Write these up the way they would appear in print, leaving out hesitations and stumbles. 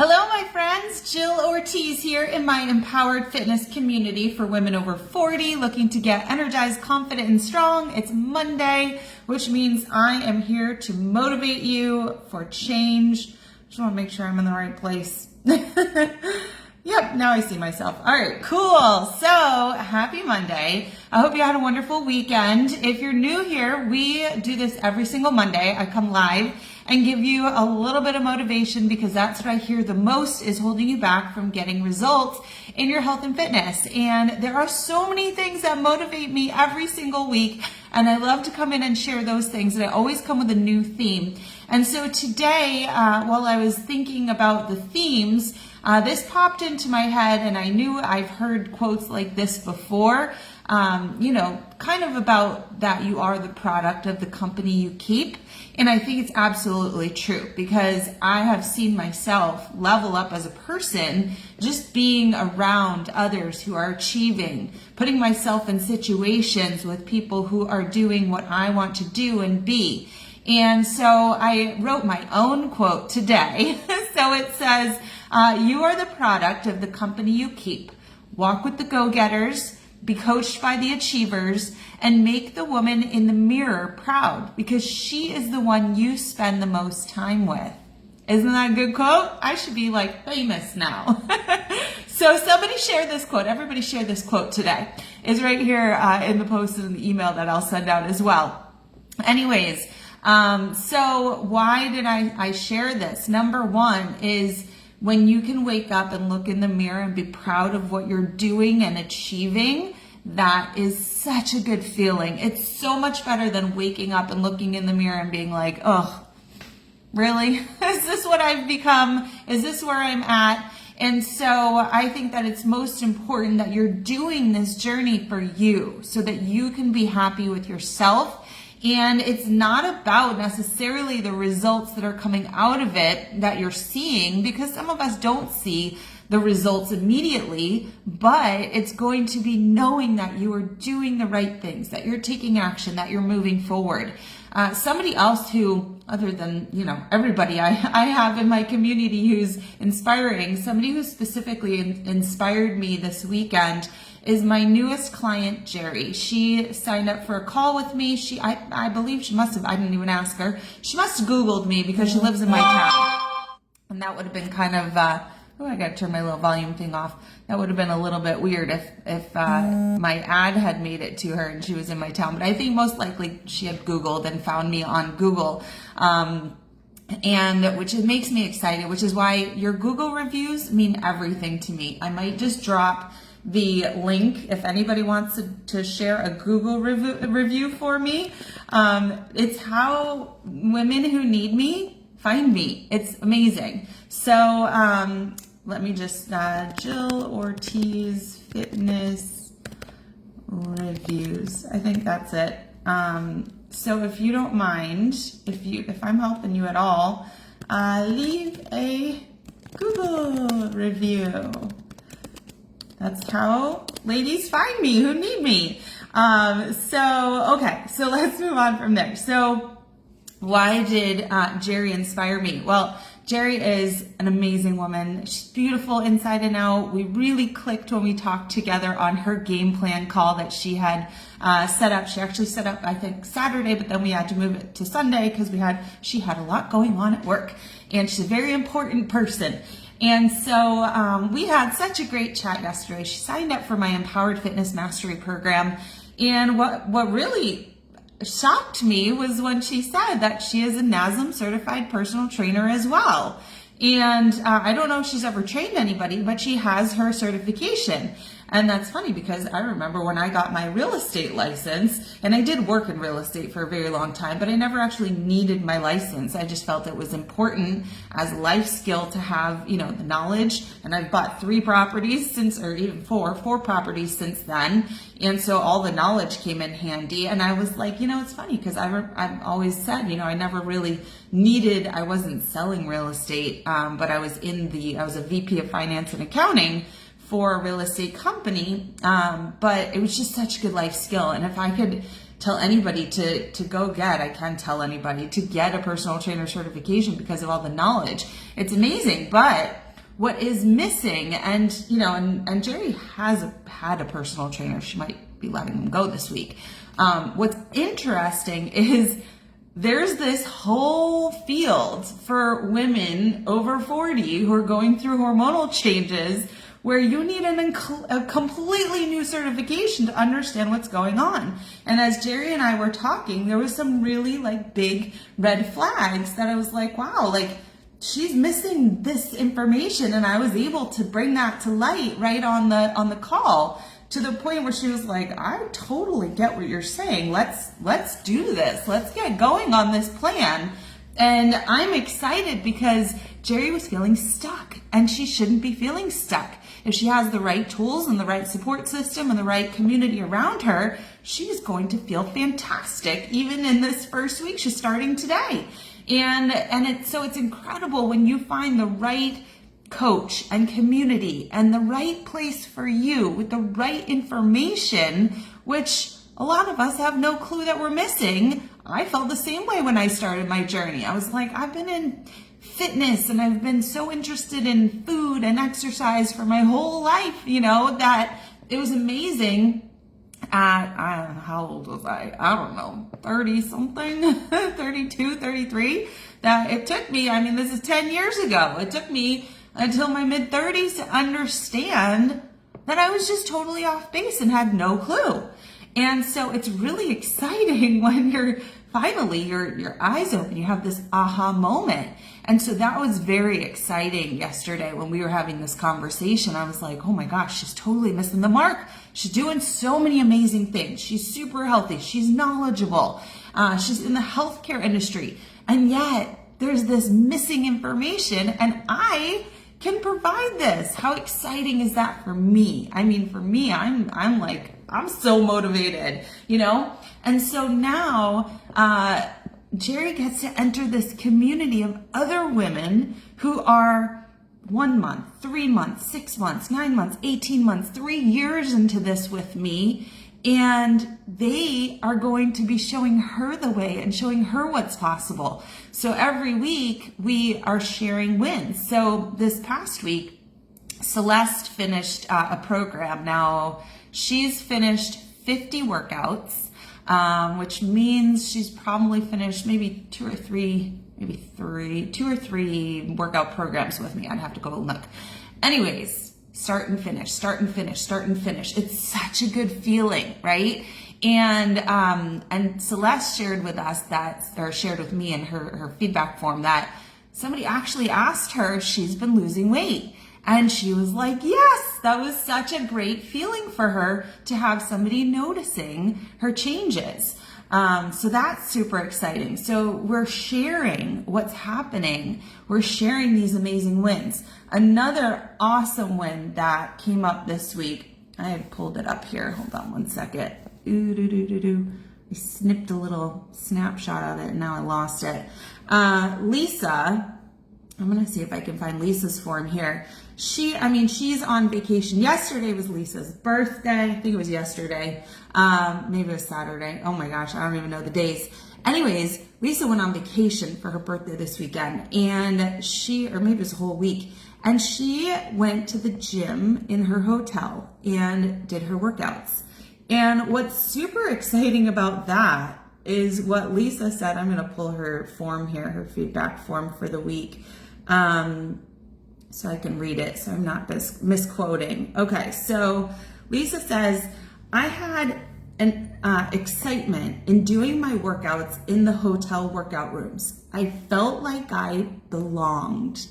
Hello, my friends. Jill Ortiz here in my empowered fitness community for women over 40 looking to get energized, confident, and strong. It's Monday, which means I am here to motivate you for change. Just want to make sure I'm in the right place. Yep, now I see myself. All right, cool. So happy Monday. I hope you had a wonderful weekend. If you're new here, we do this every single Monday. I come live and give you a little bit of motivation because that's what I hear the most is holding you back from getting results in your health and fitness. And there are so many things that motivate me every single week. And I love to come in and share those things. And I always come with a new theme. And so today, while I was thinking about the themes, this popped into my head, and I knew I've heard quotes like this before, kind of about that you are the product of the company you keep. And I think it's absolutely true because I have seen myself level up as a person just being around others who are achieving, putting myself in situations with people who are doing what I want to do and be. And so I wrote my own quote today. So it says, you are the product of the company you keep. Walk with the go-getters, be coached by the achievers, and make the woman in the mirror proud because she is the one you spend the most time with. Isn't that a good quote? I should be like famous now. So somebody share this quote. Everybody share this quote today. It's right here in the post and the email that I'll send out as well. Anyways, so why did I share this? Number one is when you can wake up and look in the mirror and be proud of what you're doing and achieving, that is such a good feeling. It's so much better than waking up and looking in the mirror and being like, oh, really? Is this what I've become? Is this where I'm at? And so I think that it's most important that you're doing this journey for you so that you can be happy with yourself. And it's not about necessarily the results that are coming out of it that you're seeing, because some of us don't see the results immediately, but it's going to be knowing that you are doing the right things, that you're taking action, that you're moving forward. Somebody else who, other than, everybody I have in my community who's inspiring, somebody who specifically inspired me this weekend is my newest client, Jerry. She signed up for a call with me. I believe she must have, I didn't even ask her. She must have Googled me because she lives in my town. And that would have been kind of, I got to turn my little volume thing off. That would have been a little bit weird if my ad had made it to her and she was in my town. But I think most likely she had Googled and found me on Google. And which makes me excited, which is why your Google reviews mean everything to me. I might just drop the link if anybody wants to share a Google review for me. It's how women who need me find me. It's amazing. So let me just Jill Ortiz Fitness Reviews. I think that's it. So if you don't mind, if I'm helping you at all, leave a Google review. That's how ladies find me who need me. Okay, so let's move on from there. So why did Jerry inspire me? Well, Jerry is an amazing woman. She's beautiful inside and out. We really clicked when we talked together on her game plan call that she had set up. She actually set up, I think, Saturday, but then we had to move it to Sunday because she had a lot going on at work, and she's a very important person. And so we had such a great chat yesterday. She signed up for my Empowered Fitness Mastery Program. And what really shocked me was when she said that she is a NASM certified personal trainer as well. And I don't know if she's ever trained anybody, but she has her certification. And that's funny because I remember when I got my real estate license, and I did work in real estate for a very long time, but I never actually needed my license. I just felt it was important as a life skill to have, the knowledge. And I've bought 3 properties since, or even 4 properties since then. And so all the knowledge came in handy. And I was like, it's funny because I've always said, I never really I wasn't selling real estate, but I was a VP of finance and accounting for a real estate company, but it was just such a good life skill. And if I could tell anybody I can tell anybody to get a personal trainer certification because of all the knowledge. It's amazing. But what is missing. And, and Jerry has had a personal trainer. She might be letting him go this week. What's interesting is there's this whole field for women over 40 who are going through hormonal changes where you need a completely new certification to understand what's going on. And as Jerry and I were talking, there was some really big red flags that I was like, wow, she's missing this information. And I was able to bring that to light right on the call, to the point where she was like, I totally get what you're saying. Let's do this. Let's get going on this plan. And I'm excited because Jerry was feeling stuck, and she shouldn't be feeling stuck. If she has the right tools and the right support system and the right community around her, she is going to feel fantastic. Even in this first week, she's starting today. And it's incredible when you find the right coach and community and the right place for you with the right information, which a lot of us have no clue that we're missing. I felt the same way when I started my journey. I was like, I've been in fitness and I've been so interested in food and exercise for my whole life, that it was amazing. How old was I? I don't know, 30 something, 32, 33, that it took me, this is 10 years ago. It took me until my mid 30s to understand that I was just totally off base and had no clue. And so it's really exciting when you're finally your eyes open, you have this aha moment. And so that was very exciting yesterday when we were having this conversation. I was like, oh my gosh, she's totally missing the mark. She's doing so many amazing things. She's super healthy. She's knowledgeable. She's in the healthcare industry. And yet there's this missing information, and I can provide this. How exciting is that for me? For me, I'm so motivated, And so now, Jerry gets to enter this community of other women who are 1 month, 3 months, 6 months, 9 months, 18 months, 3 years into this with me. And they are going to be showing her the way and showing her what's possible. So every week we are sharing wins. So this past week, Celeste finished a program. Now she's finished 50 workouts. Which means she's probably finished maybe two or three workout programs with me. I'd have to go look. Anyways, start and finish. It's such a good feeling, right? And Celeste shared with us shared with me in her feedback form that somebody actually asked her if she's been losing weight. And she was like, yes, that was such a great feeling for her to have somebody noticing her changes. So that's super exciting. So we're sharing what's happening. We're sharing these amazing wins. Another awesome win that came up this week. I had pulled it up here. Hold on one second. I snipped a little snapshot of it and now I lost it. Lisa, I'm going to see if I can find Lisa's form here. She's on vacation. Yesterday was Lisa's birthday. I think it was yesterday. Maybe it was Saturday. Oh my gosh, I don't even know the days. Anyways, Lisa went on vacation for her birthday this weekend, and or maybe it was a whole week, and she went to the gym in her hotel and did her workouts. And what's super exciting about that is what Lisa said. I'm going to pull her form here, her feedback form for the week. So I can read it so I'm not misquoting. Okay, so Lisa says, I had an excitement in doing my workouts in the hotel workout rooms. I felt like I belonged.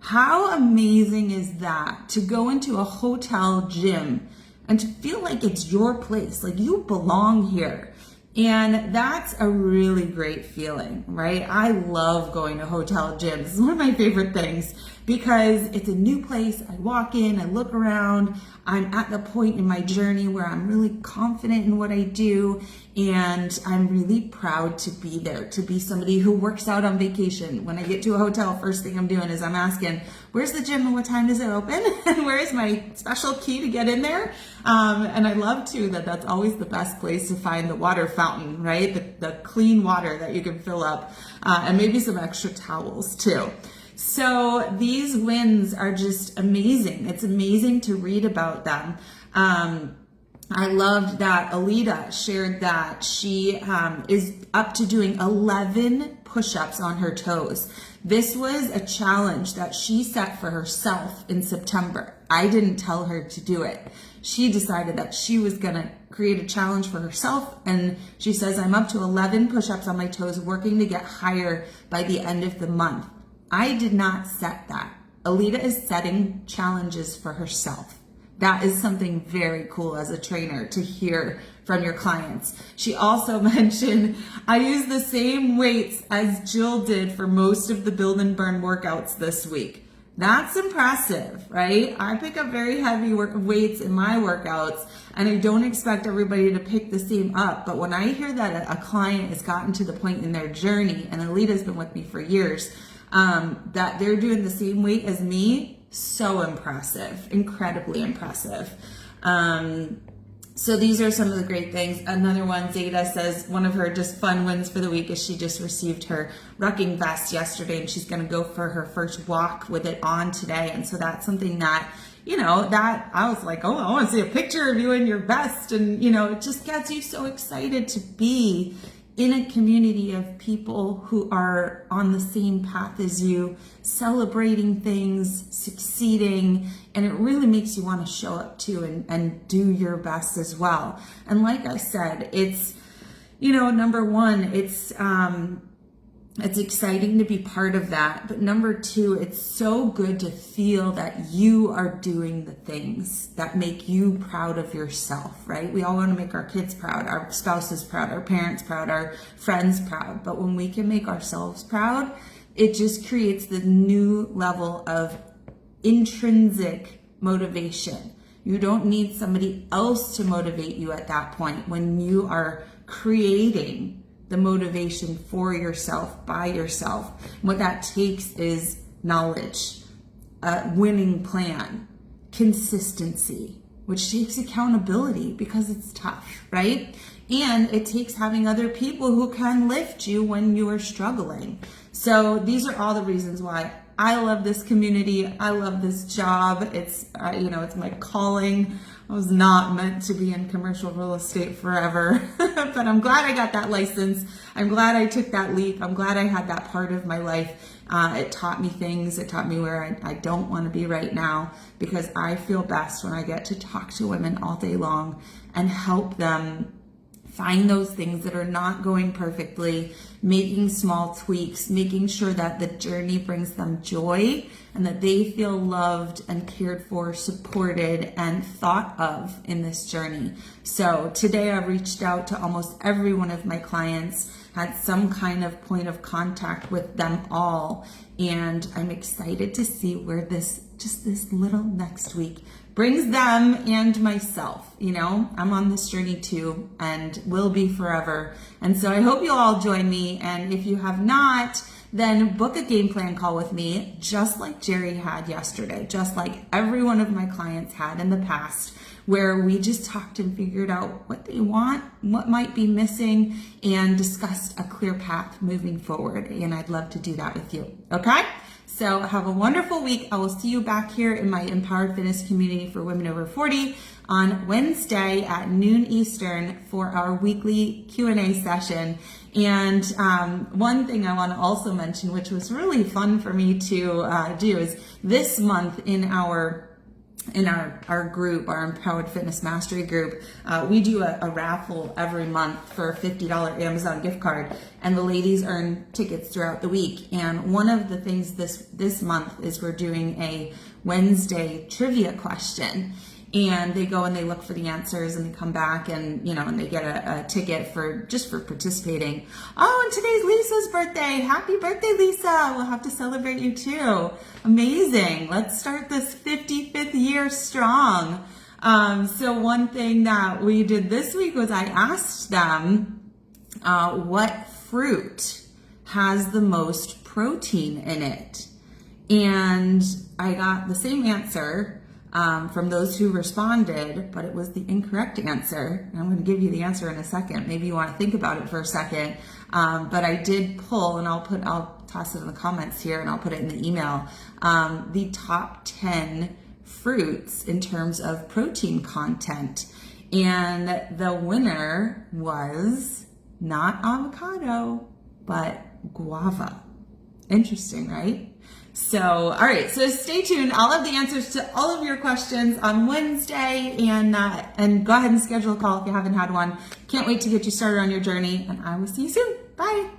How amazing is that, to go into a hotel gym and to feel like it's your place, like you belong here. And that's a really great feeling, right? I love going to hotel gyms. It's one of my favorite things because it's a new place. I walk in, I look around. I'm at the point in my journey where I'm really confident in what I do, and I'm really proud to be there, to be somebody who works out on vacation. When I get to a hotel, first thing I'm doing is I'm asking, where's the gym and what time does it open? And where is my special key to get in there? And I love too that's always the best place to find the water fountain, right? The clean water that you can fill up, and maybe some extra towels too. So these wins are just amazing. It's amazing to read about them. I loved that Alita shared that she is up to doing 11 push-ups on her toes. This was a challenge that she set for herself in September. I didn't tell her to do it. She decided that she was going to create a challenge for herself, and she says, I'm up to 11 push-ups on my toes, working to get higher by the end of the month. I did not set that. Alita is setting challenges for herself. That is something very cool as a trainer to hear from your clients. She also mentioned, I use the same weights as Jill did for most of the build and burn workouts this week. That's impressive, right? I pick up very heavy weights in my workouts, and I don't expect everybody to pick the same up. But when I hear that a client has gotten to the point in their journey, and Alita's been with me for years, that they're doing the same weight as me, so impressive, incredibly impressive. So these are some of the great things. Another one, Zeta says one of her just fun wins for the week is she just received her rucking vest yesterday, and she's going to go for her first walk with it on today. And so that's something that, that I was like, oh, I want to see a picture of you in your vest. And, it just gets you so excited to be in a community of people who are on the same path as you, celebrating things, succeeding, and it really makes you want to show up too and do your best as well. And like I said, it's, number one, it's exciting to be part of that. But number two, it's so good to feel that you are doing the things that make you proud of yourself, right? We all want to make our kids proud, our spouses proud, our parents proud, our friends proud. But when we can make ourselves proud, it just creates the new level of intrinsic motivation. You don't need somebody else to motivate you at that point when you are creating the motivation for yourself, by yourself. What that takes is knowledge, a winning plan, consistency, which takes accountability because it's tough, right? And it takes having other people who can lift you when you are struggling. So these are all the reasons why I love this community. I love this job. It's, it's my calling. I was not meant to be in commercial real estate forever, but I'm glad I got that license. I'm glad I took that leap. I'm glad I had that part of my life. It taught me things. It taught me where I don't want to be right now, because I feel best when I get to talk to women all day long and help them find those things that are not going perfectly, making small tweaks, making sure that the journey brings them joy and that they feel loved and cared for, supported, and thought of in this journey. So today I reached out to almost every one of my clients, had some kind of point of contact with them all, and I'm excited to see where this little next week brings them and myself. I'm on this journey too, and will be forever. And so I hope you'll all join me. And if you have not, then book a game plan call with me, just like Jerry had yesterday, just like every one of my clients had in the past, where we just talked and figured out what they want, what might be missing, and discussed a clear path moving forward. And I'd love to do that with you. Okay? So have a wonderful week. I will see you back here in my Empowered Fitness community for women over 40 on Wednesday at noon Eastern for our weekly Q&A session. And one thing I want to also mention, which was really fun for me to do, is this month in our group, our Empowered Fitness Mastery group, we do a raffle every month for a $50 Amazon gift card, and the ladies earn tickets throughout the week. And one of the things this month is we're doing a Wednesday trivia question. And they go and they look for the answers, and they come back and, and they get a ticket for participating. Oh, and today's Lisa's birthday. Happy birthday, Lisa. We'll have to celebrate you too. Amazing. Let's start this 55th year strong. So one thing that we did this week was I asked them what fruit has the most protein in it. And I got the same answer from those who responded, but it was the incorrect answer. And I'm going to give you the answer in a second. Maybe you want to think about it for a second. But I did pull, and I'll toss it in the comments here and I'll put it in the email. The top 10 fruits in terms of protein content. And the winner was not avocado, but guava. Interesting, right? So, all right, so stay tuned. I'll have the answers to all of your questions on Wednesday, and go ahead and schedule a call if you haven't had one. Can't wait to get you started on your journey, and I will see you soon. Bye.